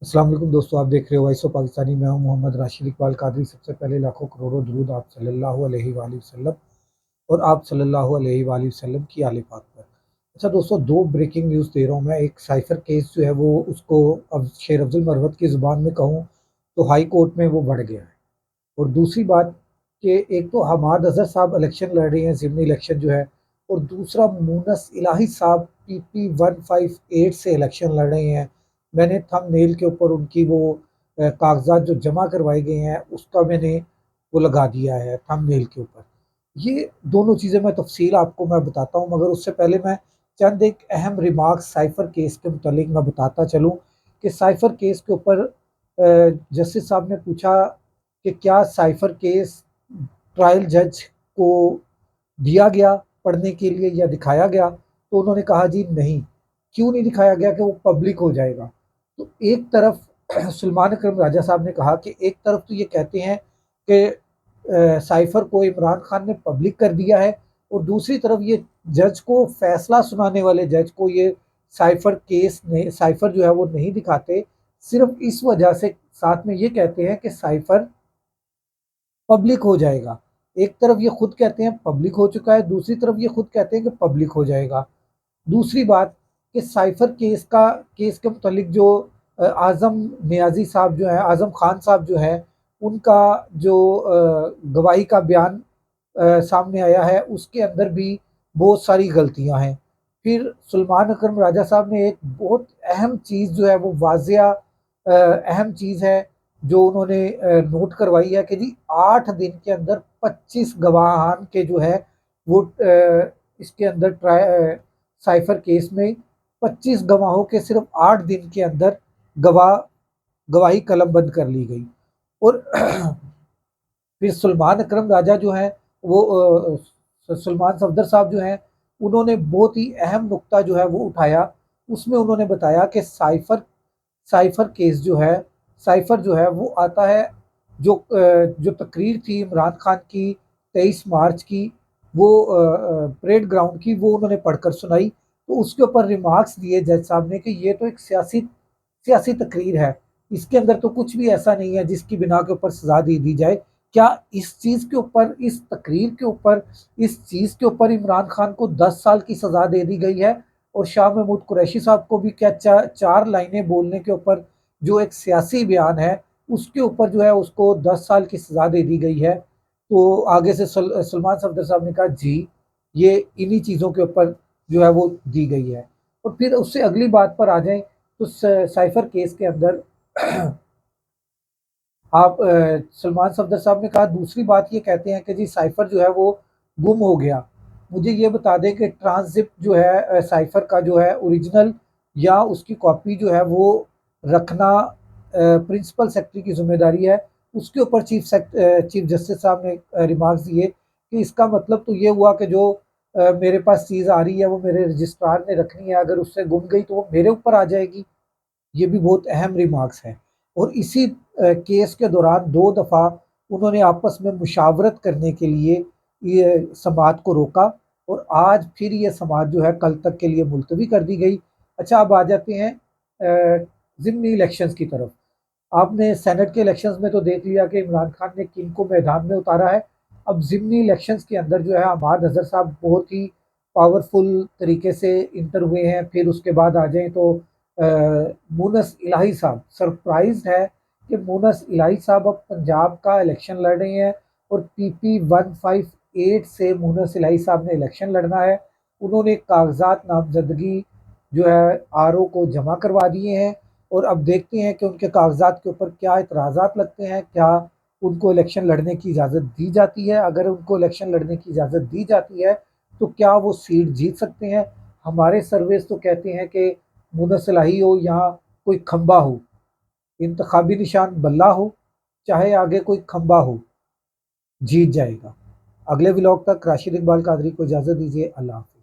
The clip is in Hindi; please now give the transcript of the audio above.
अस्सलाम वालेकुम दोस्तों, आप देख रहे हो वॉइस ऑफ पाकिस्तानी। मैं हूं मोहम्मद राशिद इकबाल कादरी। सबसे पहले लाखों करोड़ों दुरूद आप सल्लल्लाहु अलैहि वसल्लम और आप सल्लल्लाहु अलैहि वसल्लम की आले पाक पर। अच्छा दोस्तों, दो ब्रेकिंग न्यूज़ दे रहा हूं मैं। एक साइफर केस जो है वो उसको अब शेर अफजल मरवत की ज़ुबान में कहूँ तो हाई कोर्ट में वो बढ़ गया है। और दूसरी बात कि एक तो हमाद अजहर साहब इलेक्शन लड़ रहे हैं, ज़िमनी इलेक्शन जो है, और दूसरा मुनस इलाही साहब पीपी 158 से इलेक्शन लड़ रहे हैं। मैंने थंबनेल के ऊपर उनकी वो कागजात जो जमा करवाए गए हैं उसका मैंने वो लगा दिया है थंबनेल के ऊपर। ये दोनों चीज़ें मैं तफसील आपको मैं बताता हूँ, मगर उससे पहले मैं चंद एक अहम रिमार्क्स साइफर केस के मुतालिक मैं बताता चलूँ कि साइफर केस के ऊपर जस्टिस साहब ने पूछा कि क्या साइफर केस ट्रायल जज को दिया गया पढ़ने के लिए या दिखाया गया? तो उन्होंने कहा जी नहीं। क्यों नहीं दिखाया गया? कि वो पब्लिक हो जाएगा। तो एक तरफ सलमान अकरम राजा साहब ने कहा कि एक तरफ तो ये कहते हैं कि साइफर को इमरान खान ने पब्लिक कर दिया है, और दूसरी तरफ ये जज को, फैसला सुनाने वाले जज को, ये साइफर केस ने साइफर जो है वो नहीं दिखाते, सिर्फ इस वजह से साथ में ये कहते हैं कि साइफर पब्लिक हो जाएगा। एक तरफ ये खुद कहते हैं पब्लिक हो चुका है, दूसरी तरफ ये खुद कहते हैं कि पब्लिक हो जाएगा। दूसरी बात कि साइफर केस के मुतालिक जो आज़म नियाज़ी साहब जो हैं, आज़म खान साहब जो हैं, उनका जो गवाही का बयान सामने आया है उसके अंदर भी बहुत सारी गलतियाँ हैं। फिर सुलेमान अकरम राजा साहब ने एक बहुत अहम चीज़ जो है वो वाज़िया अहम चीज़ है जो उन्होंने नोट करवाई है कि जी 8 दिन के अंदर 25 गवाहान के जो है वो इसके अंदर साइफर केस में 25 गवाहों के सिर्फ 8 दिन के अंदर गवाह गवाही कलमबंद कर ली गई। और फिर सलमान अकरम राजा जो हैं वो सलमान सफदर साहब जो हैं, उन्होंने बहुत ही अहम नुक्ता जो है वो उठाया। उसमें उन्होंने बताया कि साइफर केस जो है, साइफर जो है वो आता है जो तकरीर थी इमरान खान की 23 मार्च की, वो परेड ग्राउंड की, वो उन्होंने पढ़कर सुनाई। तो उसके ऊपर रिमार्क्स दिए जज साहब ने कि ये तो एक सियासी सियासी तकरीर है, इसके अंदर तो कुछ भी ऐसा नहीं है जिसकी बिना के ऊपर सजा दे दी जाए। क्या इस चीज़ के ऊपर, इस तकरीर के ऊपर, इस चीज़ के ऊपर इमरान खान को 10 साल की सजा दे दी गई है? और शाह महमूद कुरैशी साहब को भी क्या 4 लाइनें बोलने के ऊपर, जो एक सियासी बयान है, उसके ऊपर जो है उसको 10 साल की सजा दे दी गई है? तो आगे से सलमान सफदर साहब ने कहा जी, ये इन्हीं चीज़ों के ऊपर जो है वो दी गई है। और फिर उससे अगली बात पर आ जाएँ तो साइफर केस के अंदर आप सलमान सफदर साहब ने कहा, दूसरी बात ये कहते हैं कि जी साइफर जो है वो गुम हो गया। मुझे ये बता दें कि ट्रांसज़िप जो है साइफर का जो है ओरिजिनल या उसकी कॉपी जो है वो रखना प्रिंसिपल सेक्रेटरी की ज़िम्मेदारी है। उसके ऊपर चीफ जस्टिस साहब ने रिमार्क्स दिए कि इसका मतलब तो ये हुआ कि जो मेरे पास चीज़ आ रही है वो मेरे रजिस्ट्रार ने रखनी है, अगर उससे गुम गई तो वो मेरे ऊपर आ जाएगी। ये भी बहुत अहम रिमार्क्स हैं। और इसी केस के दौरान 2 दफ़ा उन्होंने आपस में मुशावरत करने के लिए ये समाअत को रोका, और आज फिर ये समाअत जो है कल तक के लिए मुलतवी कर दी गई। अच्छा, अब आ जाते हैं ज़िमनी इलेक्शंस की तरफ। आपने सेनेट के इलेक्शंस में तो देख लिया कि इमरान खान ने किनको मैदान में उतारा है। अब ज़िमनी इलेक्शंस के अंदर जो है अहमद अज़हर साहब बहुत ही पावरफुल तरीके से इंटर हुए हैं। फिर उसके बाद आ जाएँ तो मुनस इलाही साहब, सरप्राइज़्ड है कि मुनस इलाही साहब अब पंजाब का इलेक्शन लड़ रहे हैं, और पीपी 158 से मुनस इलाही साहब ने इलेक्शन लड़ना है। उन्होंने कागज़ात नामज़दगी जो है आरओ को जमा करवा दिए हैं, और अब देखते हैं कि उनके कागज़ात के ऊपर क्या एतराज़ात लगते हैं, क्या उनको इलेक्शन लड़ने की इजाज़त दी जाती है? अगर उनको इलेक्शन लड़ने की इजाज़त दी जाती है, तो क्या वो सीट जीत सकते हैं? हमारे सर्वेस तो कहते हैं कि मुनसलाही हो या कोई खंबा हो, इंतखाबी निशान बल्ला हो, चाहे आगे कोई खंबा हो, जीत जाएगा। अगले व्लॉग तक राशिद इकबाल कादरी को इजाज़त दीजिए। अल्लाह हाफ़िज़।